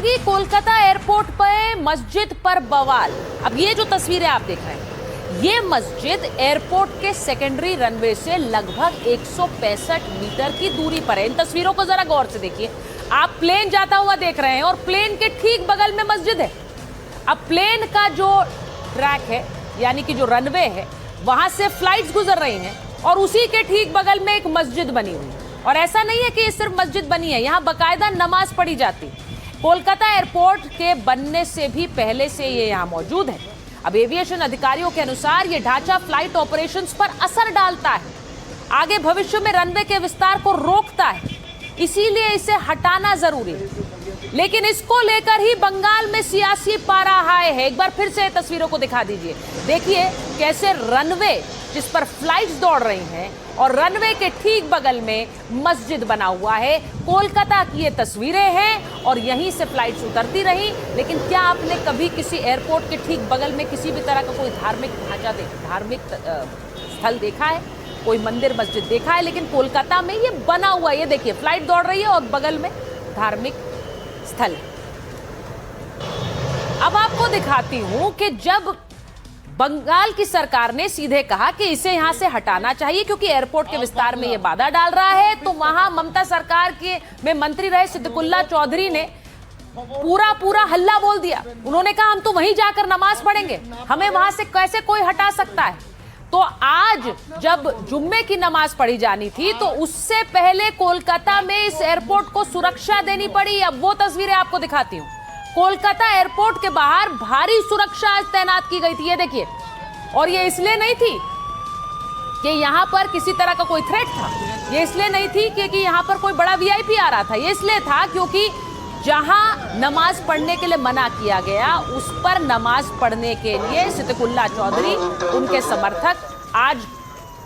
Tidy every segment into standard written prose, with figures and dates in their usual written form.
कि कोलकाता एयरपोर्ट पे मस्जिद पर बवाल। अब ये जो तस्वीरें आप देख रहे हैं, ये मस्जिद एयरपोर्ट के सेकेंडरी रनवे से लगभग 165 मीटर की दूरी पर है। इन तस्वीरों को जरा गौर से देखिए। आप प्लेन जाता हुआ देख रहे हैं और प्लेन के ठीक बगल में मस्जिद है। अब प्लेन का जो ट्रैक है, यानी कि जो रनवे है, वहां से फ्लाइट्स गुजर रही हैं और उसी के ठीक बगल में एक मस्जिद बनी हुई है। और ऐसा नहीं है कि ये सिर्फ मस्जिद बनी है, यहाँ बाकायदा नमाज पढ़ी जाती। कोलकाता एयरपोर्ट के बनने से भी पहले से ये यहाँ मौजूद है। अब एविएशन अधिकारियों के अनुसार ये ढांचा फ्लाइट ऑपरेशंस पर असर डालता है, आगे भविष्य में रनवे के विस्तार को रोकता है, इसीलिए इसे हटाना जरूरी है। लेकिन इसको लेकर ही बंगाल में सियासी पारा हाई है। एक बार फिर से तस्वीरों को दिखा दीजिए। देखिए कैसे रनवे जिस पर फ्लाइट्स दौड़ रही हैं और रनवे के ठीक बगल में मस्जिद बना हुआ है। कोलकाता की ये तस्वीरें हैं और यहीं से फ्लाइट्स उतरती रही। लेकिन क्या आपने कभी किसी एयरपोर्ट के ठीक बगल में किसी भी तरह का कोई धार्मिक ढांचा धार्मिक स्थल देखा है, कोई मंदिर मस्जिद देखा है? लेकिन कोलकाता में ये बना हुआ है। ये देखिए फ्लाइट दौड़ रही है और बगल में धार्मिक स्थल। अब आपको दिखाती हूं कि जब बंगाल की सरकार ने सीधे कहा कि इसे यहां से हटाना चाहिए क्योंकि एयरपोर्ट के विस्तार में यह बाधा डाल रहा है, तो वहां ममता सरकार के में मंत्री रहे सिद्दीकुल्ला चौधरी ने पूरा हल्ला बोल दिया। उन्होंने कहा हम तो वहीं जाकर नमाज पढ़ेंगे, हमें वहां से कैसे कोई हटा सकता है। तो आज जब जुम्मे की नमाज पढ़ी जानी थी तो उससे पहले कोलकाता में इस एयरपोर्ट को सुरक्षा देनी पड़ी। अब वो तस्वीरें आपको दिखाती हूँ। कोलकाता एयरपोर्ट के बाहर भारी सुरक्षा आज तैनात की गई थी, ये देखिए। और ये इसलिए नहीं थी कि यहां पर किसी तरह का कोई थ्रेट था, ये इसलिए नहीं थी क्योंकि यहां पर कोई बड़ा वीआईपी आ रहा था, ये इसलिए था क्योंकि जहां नमाज पढ़ने के लिए मना किया गया उस पर नमाज पढ़ने के लिए सिद्दीकुल्ला चौधरी, उनके समर्थक आज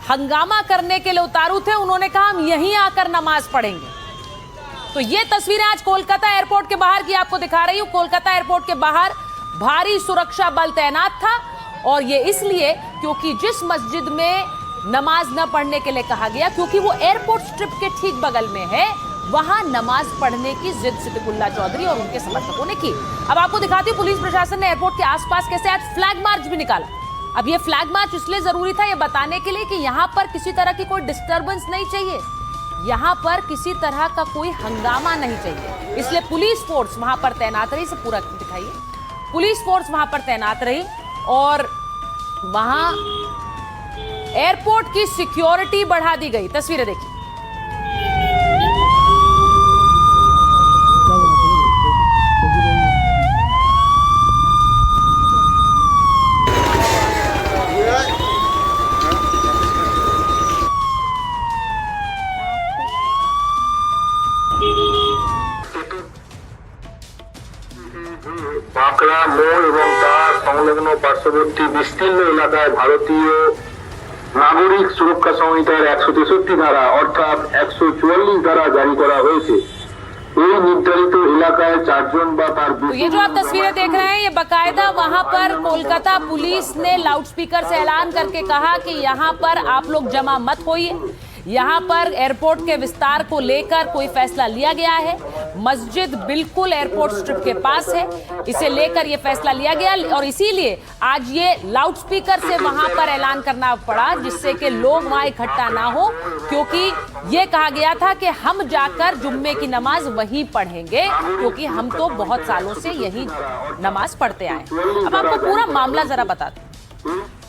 हंगामा करने के लिए उतारू थे। उन्होंने कहा हम यहीं आकर नमाज पढ़ेंगे। तो ये तस्वीरें आज कोलकाता एयरपोर्ट के बाहर की आपको दिखा रही हूं। कोलकाता एयरपोर्ट के बाहर भारी सुरक्षा बल तैनात था और ये इसलिए क्योंकि जिस मस्जिद में नमाज न पढ़ने के लिए कहा गया, क्योंकि वो एयरपोर्ट स्ट्रिप के ठीक बगल में है, वहां नमाज पढ़ने की जिद सिद्दीकुल्ला चौधरी और उनके समर्थकों ने की। अब आपको दिखाती हूं पुलिस प्रशासन ने एयरपोर्ट के आसपास कैसे आज फ्लैग मार्च भी निकाला। अब ये फ्लैग मार्च इसलिए जरूरी था, ये बताने के लिए कि यहां पर किसी तरह की कोई डिस्टर्बेंस नहीं चाहिए, यहां पर किसी तरह का कोई हंगामा नहीं चाहिए। इसलिए पुलिस फोर्स वहां पर तैनात रही। सब पूरा दिखाइए। पुलिस फोर्स वहां पर तैनात रही और वहां एयरपोर्ट की सिक्योरिटी बढ़ा दी गई। तस्वीरें देखिए। বাঁকড়া মোড় এবং তার সংলগ্ন পার্শ্ববর্তী বিস্তীর্ণ এলাকায় ভারতীয় নাগরিক সুরক্ষা সংহিতার 163 ধারা অর্থাৎ 144 ধারা জারি করা হয়েছে। এই নির্ধারিত এলাকায় 4 জন বা তার तो ये जो आप तस्वीरें देख रहे हैं, ये बाकायदा वहां पर कोलकाता पुलिस ने लाउडस्पीकर से ऐलान करके कहा कि यहां पर आप लोग जमा मत होइए। यहाँ पर एयरपोर्ट के विस्तार को लेकर कोई फैसला लिया गया है। मस्जिद बिल्कुल एयरपोर्ट स्ट्रिप के पास है, इसे लेकर यह फैसला लिया गया और इसीलिए आज ये लाउडस्पीकर से वहां पर ऐलान करना पड़ा जिससे कि लोग वहां इकट्ठा ना हो, क्योंकि ये कहा गया था कि हम जाकर जुम्मे की नमाज वहीं पढ़ेंगे क्योंकि हम तो बहुत सालों से यही नमाज पढ़ते आए। अब आपको पूरा मामला जरा बताते हैं।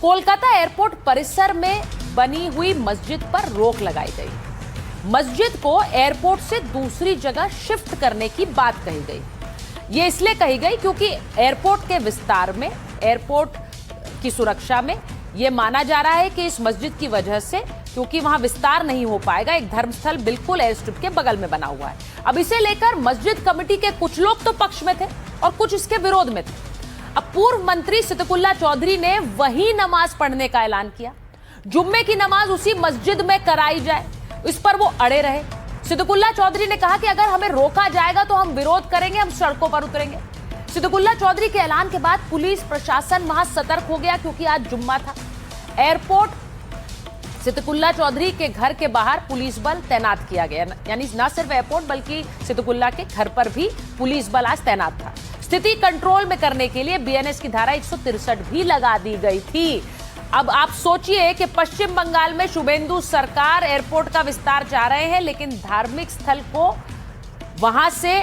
कोलकाता एयरपोर्ट परिसर में बनी हुई मस्जिद पर रोक लगाई गई। मस्जिद को एयरपोर्ट से दूसरी जगह शिफ्ट करने की बात कही गई। ये इसलिए कही गई क्योंकि एयरपोर्ट के विस्तार में, एयरपोर्ट की सुरक्षा में यह माना जा रहा है कि इस मस्जिद की वजह से, क्योंकि वहां विस्तार नहीं हो पाएगा, एक धर्मस्थल बिल्कुल एयर स्ट्रिप के बगल में बना हुआ है। अब इसे लेकर मस्जिद कमेटी के कुछ लोग तो पक्ष में थे और कुछ इसके विरोध में थे। अब पूर्व मंत्री सिद्दीकुल्ला चौधरी ने वही नमाज पढ़ने का ऐलान किया, जुम्मे की नमाज उसी मस्जिद में कराई जाए, इस पर वो अड़े रहे। सिद्दीकुल्ला चौधरी ने कहा कि अगर हमें रोका जाएगा तो हम विरोध करेंगे, हम सड़कों पर उतरेंगे। सिद्दीकुल्ला चौधरी के ऐलान के बाद पुलिस प्रशासन वहां सतर्क हो गया क्योंकि आज जुम्मा था। एयरपोर्ट सिद्दकुल्ला चौधरी के घर के बाहर पुलिस बल तैनात किया गया, यानी न सिर्फ एयरपोर्ट बल्कि सिद्दकुल्ला के घर पर भी पुलिस बल आज तैनात था। स्थिति कंट्रोल में करने के लिए बीएनएस की धारा 163 भी लगा दी गई थी। अब आप सोचिए कि पश्चिम बंगाल में शुभेंदु सरकार एयरपोर्ट का विस्तार चाह रहे हैं, लेकिन धार्मिक स्थल को वहां से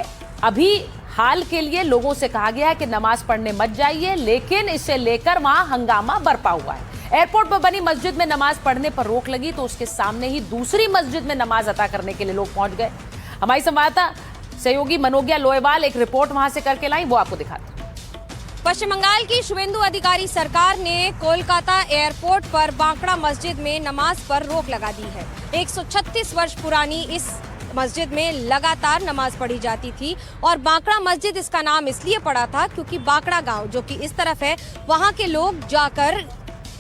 अभी हाल के लिए लोगों से कहा गया है कि नमाज पढ़ने मत जाइए, लेकिन इसे लेकर वहां हंगामा बरपा हुआ है। एयरपोर्ट पर बनी मस्जिद में नमाज पढ़ने पर रोक लगी तो उसके सामने ही दूसरी मस्जिद में नमाज अदा करने के लिए लोग पहुंच गए। हमारी संवाददाता सहयोगी मनोज्ञा लोहेवाल एक रिपोर्ट वहां से करके लाई, वो आपको दिखाते। पश्चिम बंगाल की शुभेंदु अधिकारी सरकार ने कोलकाता एयरपोर्ट पर बांकड़ा मस्जिद में नमाज पर रोक लगा दी है। 136 वर्ष पुरानी इस मस्जिद में लगातार नमाज पढ़ी जाती थी और बांकड़ा मस्जिद इसका नाम इसलिए पड़ा था क्योंकि बांकड़ा गांव जो कि इस तरफ है, वहां के लोग जाकर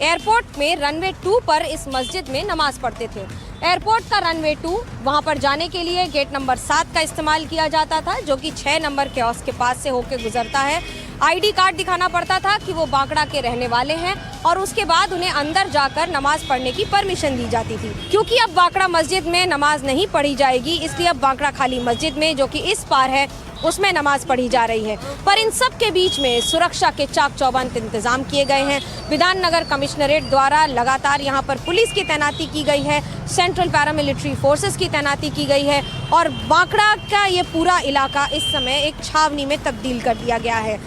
एयरपोर्ट में रनवे 2 पर इस मस्जिद में नमाज पढ़ते थे। एयरपोर्ट का रनवे 2 वहां पर जाने के लिए गेट नंबर 7 का इस्तेमाल किया जाता था, जो कि 6 नंबर कियोस्क के पास से होकर गुजरता है। आईडी कार्ड दिखाना पड़ता था कि वो बांकड़ा के रहने वाले हैं और उसके बाद उन्हें अंदर जाकर नमाज पढ़ने की परमिशन दी जाती थी। क्योंकि अब बांकड़ा मस्जिद में नमाज नहीं पढ़ी जाएगी, इसलिए अब बांकड़ा खाली मस्जिद में, जो कि इस पार है, उसमें नमाज पढ़ी जा रही है। पर इन सब के बीच में सुरक्षा के चाक चौबंद इंतजाम किए गए हैं। विधान नगर कमिश्नरेट द्वारा लगातार यहाँ पर पुलिस की तैनाती की गई है, सेंट्रल पैरामिलिट्री फोर्सेस की तैनाती की गई है और बांकड़ा का ये पूरा इलाका इस समय एक छावनी में तब्दील कर दिया गया है।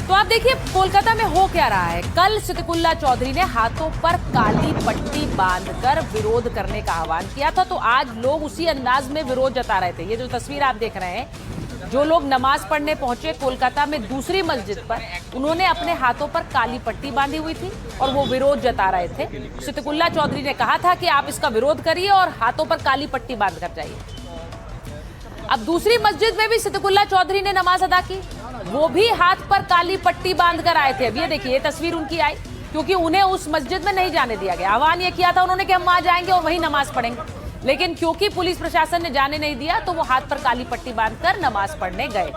तो आप देखिए कोलकाता में हो क्या रहा है। कल सिद्दकुल्ला चौधरी ने हाथों पर काली पट्टी बांधकर विरोध करने का आह्वान किया था, तो आज लोग उसी अंदाज में विरोध जता रहे थे। ये जो तस्वीर आप देख रहे हैं, जो लोग नमाज पढ़ने पहुंचे कोलकाता में दूसरी मस्जिद पर, उन्होंने अपने हाथों पर काली पट्टी बांधी हुई थी और वो विरोध जता रहे थे। सिद्दकुल्ला चौधरी ने कहा था कि आप इसका विरोध करिए और हाथों पर काली पट्टी बांध कर जाइए। अब दूसरी मस्जिद में भी सिद्दकुल्ला चौधरी ने नमाज अदा की, वो भी हाथ पर काली पट्टी बांध कर आए थे। अब ये देखिए, ये तस्वीर उनकी आई क्योंकि उन्हें उस मस्जिद में नहीं जाने दिया गया। आह्वान ये किया था उन्होंने कि हम वहां जाएंगे और वहीं नमाज पढ़ेंगे, लेकिन क्योंकि पुलिस प्रशासन ने जाने नहीं दिया तो वो हाथ पर काली पट्टी बांधकर नमाज पढ़ने गए।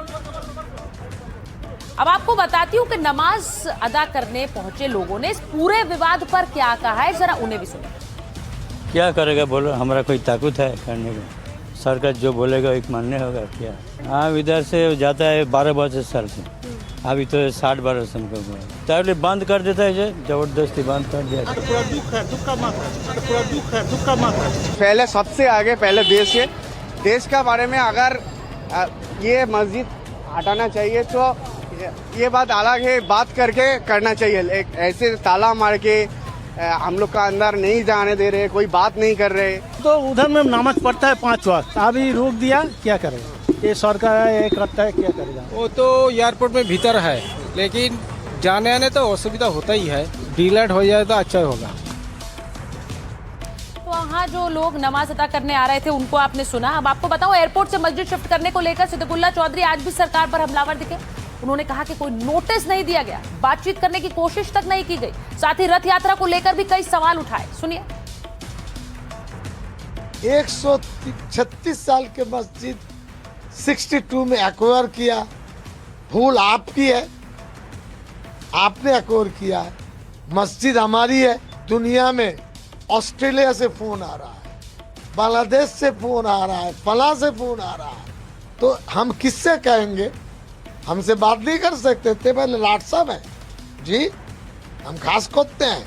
अब आपको बताती हूँ कि नमाज अदा करने पहुंचे लोगों ने इस पूरे विवाद पर क्या कहा है, जरा उन्हें भी सुनिए। क्या करेगा बोलो, हमारा कोई ताकत है करने का? सरकार जो बोलेगा एक मानने होगा क्या। हाँ, इधर से जाता है 12 बजे साल से, अभी तो 60 बरस हमको तब बंद कर देता है, जबरदस्ती बंद कर दिया। पूरा दुख है, दुख का मात्रा। पहले सबसे आगे पहले देश का बारे में अगर ये मस्जिद हटाना चाहिए तो ये बात अलग है, बात करके करना चाहिए। एक ऐसे ताला मार के हम लोग का अंदर नहीं जाने दे रहे, कोई बात नहीं कर रहे। तो उधर में नमाज पढ़ता है 5 वक्त, अभी रोक दिया, क्या करेगा? ये सरकार है, ये करता है, क्या करेगा? वो तो एयरपोर्ट में भीतर है, लेकिन जाने आने तो असुविधा होता ही है। डिलेट हो जाए तो अच्छा होगा। तो वहाँ जो लोग नमाज अदा करने आ रहे थे उनको आपने सुना। अब आपको बताऊं, एयरपोर्ट से मस्जिद शिफ्ट करने को लेकर सिद्दकुल्ला चौधरी आज भी सरकार पर हमलावर दिखे। उन्होंने कहा कि कोई नोटिस नहीं दिया गया, बातचीत करने की कोशिश तक नहीं की गई। साथ ही रथ यात्रा को लेकर भी कई सवाल उठाए, सुनिए। 136 साल के मस्जिद 62 में एक्वायर किया, भूल आपकी है, आपने एक्वायर किया है। मस्जिद हमारी है। दुनिया में ऑस्ट्रेलिया से फोन आ रहा है, बांग्लादेश से फोन आ रहा है, फला से फोन आ रहा है, तो हम किससे कहेंगे? हमसे बात नहीं कर सकते थे। पहले लाट साहब हैं जी, हम खास खोदते हैं,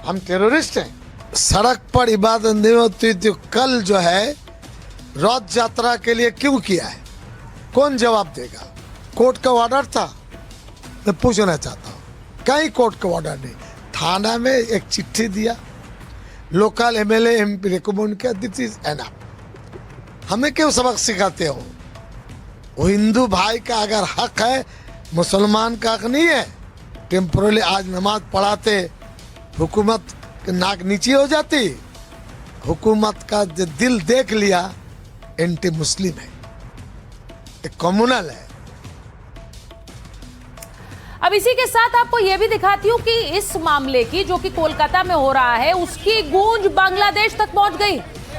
हम टेररिस्ट हैं। सड़क पर इबादत नहीं होती तो कल जो है रथ यात्रा के लिए क्यों किया है? कौन जवाब देगा? कोर्ट का ऑर्डर था? मैं पूछना चाहता हूँ, कहीं कोर्ट का ऑर्डर नहीं। थाना में एक चिट्ठी दिया, लोकल एमएलए एमपी रिकमेंड किया, दिस इज एनफ। हमें क्यों सबक सिखाते हो? वो हिंदू भाई का अगर हक है, मुसलमान का हक नहीं है? टेम्पोरली आज नमाज पढ़ाते, हुकूमत की नाक नीचे हो जाती। हुकूमत का जो दिल देख लिया, एंटी मुस्लिम है, एक कम्युनल है। अब इसी के साथ आपको यह भी दिखाती हूं कि इस मामले की, जो कि कोलकाता में हो रहा है, उसकी गूंज बांग्लादेश तक पहुंच गई।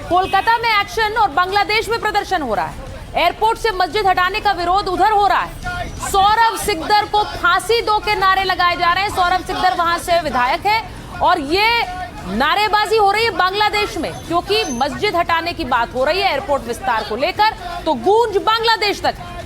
कोलकाता में एक्शन और बांग्लादेश में प्रदर्शन हो रहा है। एयरपोर्ट से मस्जिद हटाने का विरोध उधर हो रहा है। सौरभ सिकदर को फांसी दो के नारे लगाए जा रहे हैं। सौरभ सिकदर वहां से विधायक है और ये नारेबाजी हो रही है बांग्लादेश में क्योंकि मस्जिद हटाने की बात हो रही है एयरपोर्ट विस्तार को लेकर, तो गूंज बांग्लादेश तक है।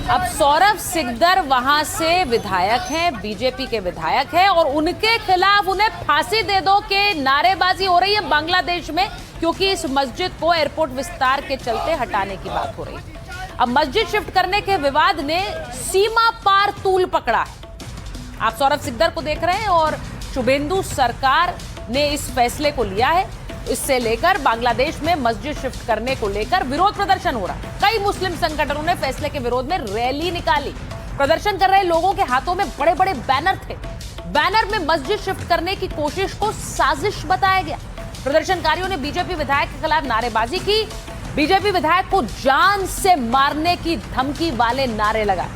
अब सौरभ सिकदर वहां से विधायक हैं, बीजेपी के विधायक हैं, और उनके खिलाफ उन्हें फांसी दे दो के नारेबाजी हो रही है बांग्लादेश में क्योंकि इस मस्जिद को एयरपोर्ट विस्तार के चलते हटाने की बात हो रही है। अब मस्जिद शिफ्ट करने के विवाद ने सीमा पार तूल पकड़ा है। आप सौरभ सिकदर को देख रहे हैं और शुभेंदु सरकार ने इस फैसले को लिया है। इससे लेकर बांग्लादेश में मस्जिद शिफ्ट करने को लेकर विरोध प्रदर्शन हो रहा है। कई मुस्लिम संगठनों ने फैसले के विरोध में रैली निकाली। प्रदर्शन कर रहे लोगों के हाथों में बड़े बड़े बैनर थे। बैनर में मस्जिद शिफ्ट करने की कोशिश को साजिश बताया गया। प्रदर्शनकारियों ने बीजेपी विधायक के खिलाफ नारेबाजी की। बीजेपी विधायक को जान से मारने की धमकी वाले नारे लगाए।